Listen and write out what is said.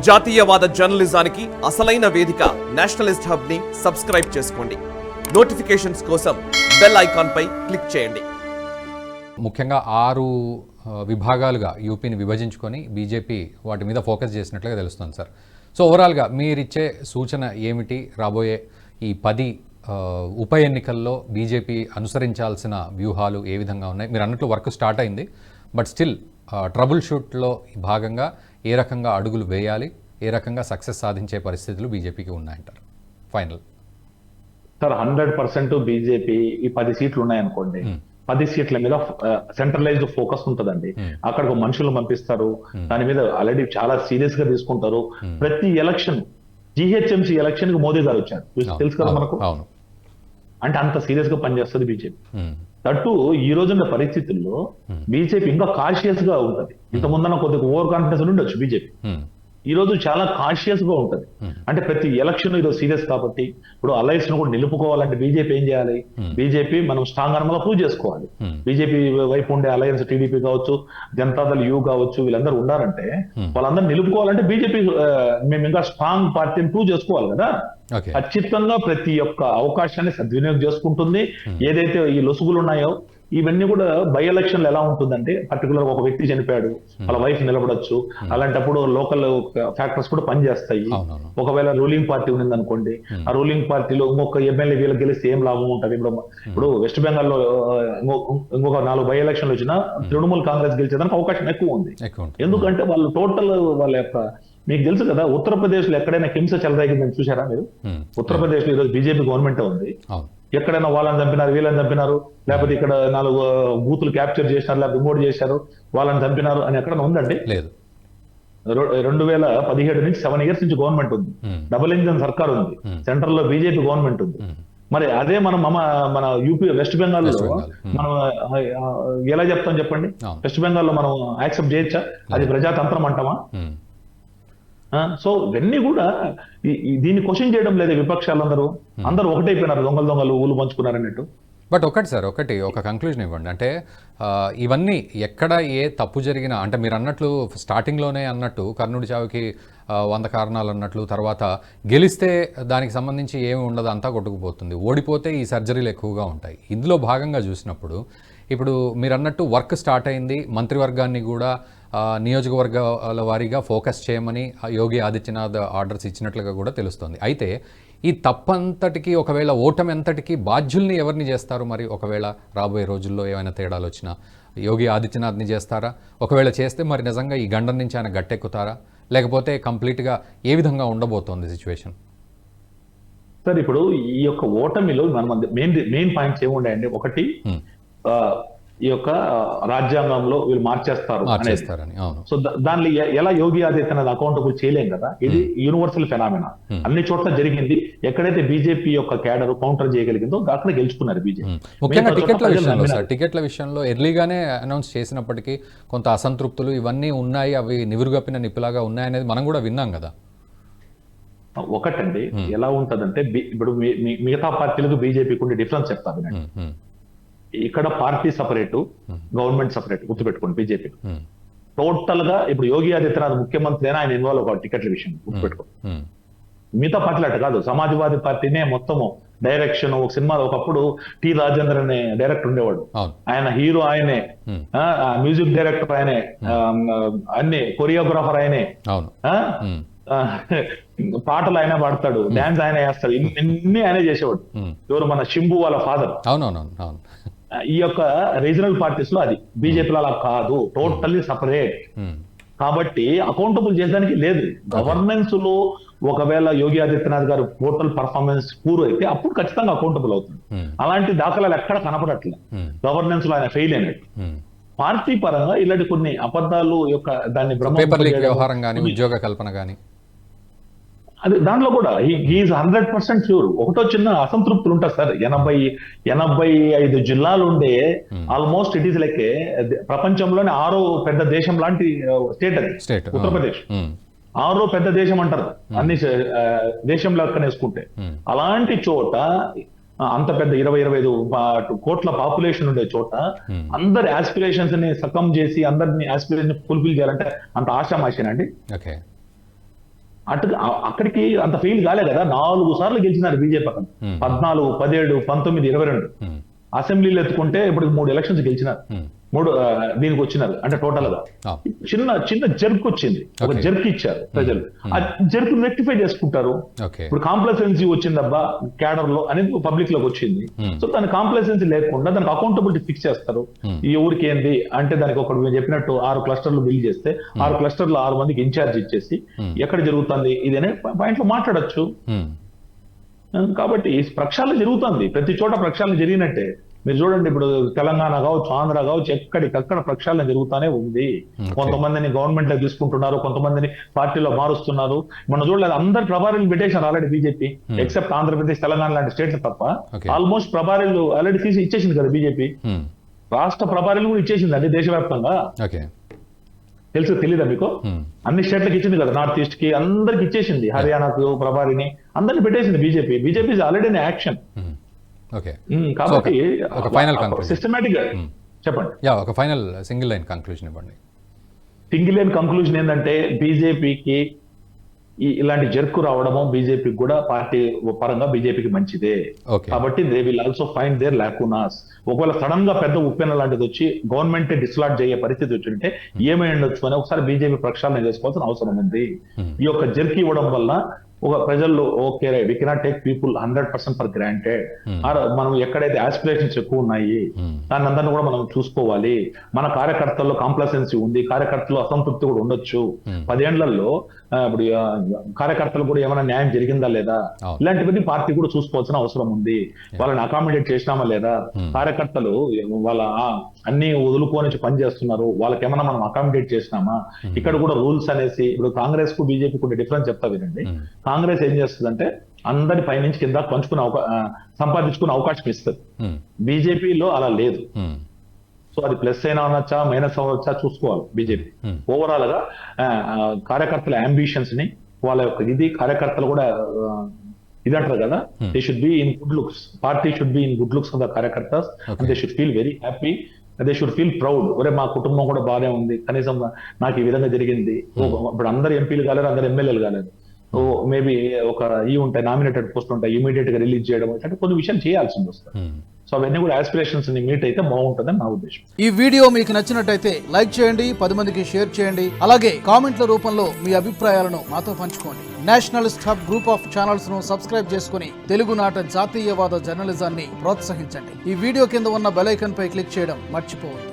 జాతీయవాద జర్నలిజానికి అసలైన వేదిక నేషనలిస్ట్ హబ్ ని సబ్స్క్రైబ్ చేసుకోండి. నోటిఫికేషన్స్ కోసం బెల్ ఐకాన్ పై క్లిక్ చేయండి. ముఖ్యంగా 6 విభాగాలుగా యూపీని విభజించుకొని బీజేపీ వాటి మీద ఫోకస్ చేసినట్లుగా తెలుస్తుంది సార్. సో ఓవరాల్గా మీరిచ్చే సూచన ఏమిటి? రాబోయే ఈ 10 ఉప ఎన్నికల్లో బీజేపీ అనుసరించాల్సిన వ్యూహాలు ఏ విధంగా ఉన్నాయి? మీరు అన్నట్లు వర్క్ స్టార్ట్ అయింది, బట్ స్టిల్ ట్రబుల్ షూట్లో భాగంగా ఏ రకంగా అడుగులు వేయాలి, ఏ రకంగా సక్సెస్ సాధించే పరిస్థితులు బీజేపీకి ఉన్నాయంటారు? ఫైనల్ సార్ 100% బీజేపీ ఈ 10 సీట్లు ఉన్నాయనుకోండి, 10 సీట్ల మీద సెంట్రలైజ్డ్ ఫోకస్ ఉంటుందండి. అక్కడికి మనుషులు పంపిస్తారు, దాని మీద ఆల్రెడీ చాలా సీరియస్ గా తీసుకుంటారు. ప్రతి ఎలక్షన్, జిహెచ్ఎంసీ ఎలక్షన్ కి మోదీ గారు వచ్చారు, తెలుసు కదా మనకు. అంటే అంత సీరియస్ గా పనిచేస్తుంది బీజేపీ. తట్టు ఈ రోజున్న పరిస్థితుల్లో బీజేపీ ఇంకా కాన్షియస్ గా ఉంటది. ఇంతకుముందన్న కొద్దిగా ఓవర్ కాన్ఫిడెన్స్ ఉండొచ్చు బీజేపీ, ఈ రోజు చాలా కాన్షియస్ గా ఉంటది. అంటే ప్రతి ఎలక్షన్ ఈరోజు సీరియస్ కాబట్టి ఇప్పుడు అలయన్స్ ను కూడా నిలుపుకోవాలంటే బీజేపీ ఏం చేయాలి? బీజేపీ మనం స్ట్రాంగ్ అనుమతి ప్రూవ్ చేసుకోవాలి. బీజేపీ వైపు ఉండే అలయన్స్ టీడీపీ కావచ్చు, జనతాదళ్ యూ కావచ్చు, వీళ్ళందరూ ఉన్నారంటే వాళ్ళందరూ నిలుపుకోవాలంటే బీజేపీ మేము ఇంకా స్ట్రాంగ్ పార్టీని ప్రూవ్ చేసుకోవాలి కదా. ఖచ్చితంగా ప్రతి ఒక్క అవకాశాన్ని సద్వినియోగం చేసుకుంటుంది. ఏదైతే ఈ లొసుగులు ఉన్నాయో ఇవన్నీ కూడా బై ఎలక్షన్లు ఎలా ఉంటుందంటే, పర్టికులర్ ఒక వ్యక్తి చనిపోయాడు, వాళ్ళ వైఫ్ నిలబడొచ్చు, అలాంటప్పుడు లోకల్ ఫ్యాక్టర్స్ కూడా పనిచేస్తాయి. ఒకవేళ రూలింగ్ పార్టీ ఉంది అనుకోండి, ఆ రూలింగ్ పార్టీలో ఇంకొక ఎమ్మెల్యే వీళ్ళకి గెలిస్తే ఏం లాభం ఉంటుంది? ఇప్పుడు వెస్ట్ బెంగాల్లో ఇంకొక 4 బై ఎలక్షన్లు వచ్చినా తృణమూల్ కాంగ్రెస్ గెలిచేదానికి అవకాశం ఎక్కువ ఉంది. ఎందుకంటే వాళ్ళు టోటల్ వాళ్ళ యొక్క, మీకు తెలుసు కదా, ఉత్తరప్రదేశ్ లో ఎక్కడైనా హింస చెలరేగిందని చూసారా మీరు? ఉత్తరప్రదేశ్ లో ఈరోజు బీజేపీ గవర్నమెంట్ ఉంది. ఎక్కడైనా వాళ్ళని చంపినారు, వీళ్ళని చంపినారు, లేకపోతే ఇక్కడ 4 బూతులు క్యాప్చర్ చేసినారు, లేకపోతే ఇంకోటి చేశారు, వాళ్ళని చంపినారు అని ఎక్కడైనా ఉందండి? లేదు. 2017 నుంచి 7 years నుంచి గవర్నమెంట్ ఉంది, డబుల్ ఇంజన్ సర్కార్ ఉంది, సెంట్రల్ లో బీజేపీ గవర్నమెంట్ ఉంది. మరి అదే మన యూపీ వెస్ట్ బెంగాల్లో మనం ఎలా చెప్తాం చెప్పండి? వెస్ట్ బెంగాల్లో మనం యాక్సెప్ట్ చేయొచ్చా? అది ప్రజాతంత్రం అంటామా? సో ఇవన్నీ కూడా దీన్ని క్వశ్చన్ చేయడం లేదు విపక్షాలందరూ. అందరూ ఒకటైపోయినారు, దొంగలు ఊళ్ళు పంచుకున్నారు అన్నట్టు. బట్ ఒక కంక్లూజన్ ఇవ్వండి. అంటే ఇవన్నీ ఎక్కడ ఏ తప్పు జరిగినా, అంటే మీరు అన్నట్లు స్టార్టింగ్లోనే అన్నట్టు కర్ణుడి చావుకి 100 కారణాలు అన్నట్లు, తర్వాత గెలిస్తే దానికి సంబంధించి ఏమి ఉండదు, అంతా కొట్టుకుపోతుంది, ఓడిపోతే ఈ సర్జరీలు ఎక్కువగా ఉంటాయి. ఇందులో భాగంగా చూసినప్పుడు ఇప్పుడు మీరు అన్నట్టు వర్క్ స్టార్ట్ అయింది, మంత్రివర్గాన్ని కూడా నియోజకవర్గాల వారీగా ఫోకస్ చేయమని యోగి ఆదిత్యనాథ్ ఆర్డర్స్ ఇచ్చినట్లుగా కూడా తెలుస్తుంది. అయితే ఈ తప్పంతటికి, ఒకవేళ ఓటమి అంతటికి బాధ్యుల్ని ఎవరిని చేస్తారు? మరి ఒకవేళ రాబోయే రోజుల్లో ఏమైనా తేడాలు వచ్చినా యోగి ఆదిత్యనాథ్ని చేస్తారా? ఒకవేళ చేస్తే మరి నిజంగా ఈ గండం నుంచి ఆయన గట్టెక్కుతారా, లేకపోతే కంప్లీట్గా ఏ విధంగా ఉండబోతోంది సిచ్యువేషన్? సార్ ఇప్పుడు ఈ యొక్క ఓటమిలో మనం మెయిన్ పాయింట్స్ ఏముంటాయండి? ఒకటి, ఈ యొక్క రాజ్యాంగంలో వీళ్ళు మార్చేస్తారు. సో దాన్ని ఎలా యోగి ఆదిత్యనాథ్ అకౌంటబుల్ చేయలేం కదా. ఇది యూనివర్సల్ ఫెనామినా, అన్ని చోట్ల జరిగింది. ఎక్కడైతే బీజేపీ యొక్క క్యాడర్ కౌంటర్ చేయగలిగిందో అక్కడ గెలుచుకున్నారు బీజేపీ. ముఖ్యంగా టికెట్ల విషయంలో ఎర్లీగానే అనౌన్స్ చేసినప్పటికీ కొంత అసంతృప్తులు ఇవన్నీ ఉన్నాయి, అవి నివురుగప్పిన నిప్పులాగా ఉన్నాయనేది మనం కూడా విన్నాం కదా. ఒకటండి, ఎలా ఉంటదంటే ఇప్పుడు మిగతా పార్టీలకు బీజేపీకి ఉండే డిఫరెన్స్ చెప్తాను. ఇక్కడ పార్టీ సపరేట్, గవర్నమెంట్ సపరేట్, గుర్తుపెట్టుకోండి. బీజేపీ టోటల్ గా ఇప్పుడు యోగి ఆదిత్యనాథ్ ముఖ్యమంత్రి అయినా ఆయన ఇన్వాల్వ్ ఒక టికెట్ల విషయం గుర్తుపెట్టుకోండి. మిగతా పార్టీలు అట్ట కాదు, సమాజ్వాదీ పార్టీనే మొత్తము డైరెక్షన్. ఒక సినిమాలో ఒకప్పుడు టి రాజేందర్ అనే డైరెక్టర్ ఉండేవాడు, ఆయన హీరో ఆయనే, మ్యూజిక్ డైరెక్టర్ ఆయనే, అన్ని కొరియోగ్రాఫర్ ఆయనే, పాటలు ఆయన పాడతాడు, డాన్స్ ఆయన వేస్తాడు, ఇన్ని ఆయనే చేసేవాడు. ఎవరు? మన శంభు వాళ్ళ ఫాదర్. ఈ యొక్క రీజనల్ పార్టీస్ లో అది, బీజేపీలో అలా కాదు, టోటల్లీ సపరేట్. కాబట్టి అకౌంటబుల్ చేయడానికి లేదు. గవర్నెన్స్ లో ఒకవేళ యోగి ఆదిత్యనాథ్ గారు టోటల్ పర్ఫార్మెన్స్ పూర్ అయితే అప్పుడు ఖచ్చితంగా అకౌంటబుల్ అవుతుంది. అలాంటి దాఖలాలు ఎక్కడ కనపడట్లే గవర్నెన్స్ లో ఆయన ఫెయిల్ అయినట్టు. పార్టీ పరంగా ఇలాంటి కొన్ని అబద్ధాలు యొక్క దాన్ని వ్యవహారం కానీ, ఉద్యోగ కల్పన కానీ, అది దాంట్లో కూడా హీఈస్ 100% ష్యూర్. ఒకటో చిన్న అసంతృప్తులు ఉంటాయి సార్. 85 జిల్లాలు ఉండే ఆల్మోస్ట్ ఇట్ ఈస్ లైక్ ప్రపంచంలోనే 6వ పెద్ద దేశం లాంటి స్టేట్ అది ఉత్తరప్రదేశ్. 6వ పెద్ద దేశం అంటారు అన్ని దేశంలో వేసుకుంటే. అలాంటి చోట అంత పెద్ద 20-25 కోట్ల పాపులేషన్ ఉండే చోట అందరి ఆస్పిరేషన్స్ ని సకం చేసి అందరిని ఆస్పిరేషన్ ఫుల్ఫిల్ చేయాలంటే అంత ఆశామాషేనండి. అక్కడికి అంత ఫెయిల్ కాలే కదా, 4 సార్లు గెలిచినారు బీజేపీ అక్కడ. 14, 17, 19, 22 అసెంబ్లీలు ఎత్తుకుంటే ఇప్పుడు 3 ఎలక్షన్స్ గెలిచినారు, 3 దీనికి వచ్చినారు. అంటే టోటల్ గా చిన్న జర్క్ వచ్చింది, ఒక జర్క్ ఇచ్చారు ప్రజలు. ఆ జర్క్ రెక్టిఫై చేసుకుంటారు. ఇప్పుడు కాంప్లసెన్సీ వచ్చిందబ్బా క్యాడర్ లో అనేది పబ్లిక్ లోకి వచ్చింది. సో దాని కాంప్లసెన్సీ లేకుండా దానికి అకౌంటబిలిటీ ఫిక్స్ చేస్తారు. ఈ ఊరికి ఏంది అంటే దానికి ఒకటి మేము చెప్పినట్టు 6 క్లస్టర్లు బిల్ చేస్తే 6 క్లస్టర్లు 6 మందికి ఇన్ఛార్జ్ ఇచ్చేసి ఎక్కడ జరుగుతుంది ఇది అనే పాయింట్ లో మాట్లాడచ్చు. కాబట్టి ప్రక్షాళన జరుగుతుంది, ప్రతి చోట ప్రక్షాళన జరిగినట్టే. మీరు చూడండి, ఇప్పుడు తెలంగాణ కావచ్చు, ఆంధ్ర కావచ్చు, ఎక్కడికక్కడ ప్రక్షాళన జరుగుతానే ఉంది. కొంతమందిని గవర్నమెంట్ లో తీసుకుంటున్నారు, కొంతమందిని పార్టీలో మారుస్తున్నారు. మనం చూడలేదు, అందరు ప్రభారీలు పెట్టేశారు already BJP, except Andhra Pradesh, Telangana లాంటి స్టేట్లు తప్ప. ఆల్మోస్ట్ ప్రభారీలు ఆల్రెడీ తీసి ఇచ్చేసింది కదా బీజేపీ. రాష్ట్ర ప్రభారీలు కూడా ఇచ్చేసింది అండి దేశవ్యాప్తంగా. తెలీదా మీకు? అన్ని స్టేట్లకు ఇచ్చింది కదా, నార్త్ ఈస్ట్ కి అందరికి ఇచ్చేసింది, హర్యానాకు ప్రభారిని అందరిని పెట్టేసింది BJP. BJP is already in action. కాబట్టి సిస్టమేటిక్ గా చెప్పండి. ఒక ఫైనల్ సింగిల్ లైన్ కంక్లూజన్ ఇవ్వండి. సింగిల్ లైన్ కంక్లూజన్ ఏంటంటే, బీజేపీకి ఇలాంటి జర్కు రావడము బీజేపీకి కూడా పార్టీ పరంగా బీజేపీకి మంచిదే. కాబట్టి they will also find their lacunas. ఒకవేళ సడన్ గా పెద్ద ఉప్పెన లాంటిది వచ్చి గవర్నమెంట్ డిస్లాట్ అయ్యే పరిస్థితి వచ్చింటే ఏమై ఉండొచ్చు అని ఒకసారి బీజేపీ ప్రక్షాళన చేసుకోవాల్సిన అవసరం ఉంది. ఈ యొక్క జర్కి ఇవ్వడం వల్ల ఒక ప్రజల్లో okay right, we cannot take people 100% for granted. మనం ఎక్కడైతే ఆస్పిరేషన్స్ ఎక్కువ ఉన్నాయి దాన్ని అందరినీ కూడా మనం చూసుకోవాలి. మన కార్యకర్తల్లో కాంప్లసెన్సీ ఉంది, కార్యకర్తలు అసంతృప్తి కూడా ఉండొచ్చు. 10 ఏళ్లలో ఇప్పుడు కార్యకర్తలు కూడా ఏమైనా న్యాయం జరిగిందా లేదా, ఇలాంటివన్నీ పార్టీ కూడా చూసుకోవాల్సిన అవసరం ఉంది. వాళ్ళని అకామిడేట్ చేసినామా లేదా, కార్యకర్తలు వాళ్ళ అన్ని వదులుకొని పని చేస్తున్నారు, వాళ్ళకి ఏమైనా మనం అకామిడేట్ చేసినామా. ఇక్కడ కూడా రూల్స్ అనేసి, ఇప్పుడు కాంగ్రెస్ కు బీజేపీ కొన్ని డిఫరెన్స్ చెప్తా వినండి. కాంగ్రెస్ ఏం చేస్తుందంటే అందరి పైనుంచి కింద పంచుకునే సంపాదించుకునే అవకాశం ఇస్తుంది. బీజేపీలో అలా లేదు. సో అది ప్లస్ అయినా అనొచ్చా మైనస్ అవ్వచ్చా చూసుకోవాలి. బీజేపీ ఓవరాల్ గా కార్యకర్తల అంబిషన్స్ ని, వాళ్ళ యొక్క ఇది కార్యకర్తలు కూడా ఇది అంటారు కదా, they should be in good looks. Party should be in good looks for the కార్యకర్తస్. They should feel very happy, they should feel proud. ఒరే మా కుటుంబం కూడా బాగానే ఉంది, కనీసం నాకు ఈ విధంగా జరిగింది. ఇప్పుడు అందరు ఎంపీలు కాలేరు, అందరు ఎమ్మెల్యేలు కాలేరు. మేబీ ఒక ఉంటాయి, నామినేటెడ్ పోస్ట్ ఉంటాయి, ఇమీడియట్ గా రిలీజ్ చేయడం అంటే కొన్ని విషయాలు చేయాల్సింది వస్తుంది. సో అవన్నీ కూడా ఆస్పిరేషన్స్ ని మీట్ అయితే బాగుంటుందని నా ఉద్దేశం. ఈ వీడియో మీకు నచ్చినట్టయితే లైక్ చేయండి, 10 మందికి షేర్ చేయండి. అలాగే కామెంట్ల రూపంలో మీ అభిప్రాయాలను మాతో పంచుకోండి. Nationalist hub group of channels ను సబ్స్క్రైబ్ చేసుకుని తెలుగునాట జాతీయవాద జర్నలిజాన్ని ప్రోత్సహించండి. ఈ వీడియో కింద ఉన్న బెల్ ఐకాన్ పై క్లిక్ చేయడం మర్చిపోవద్దు.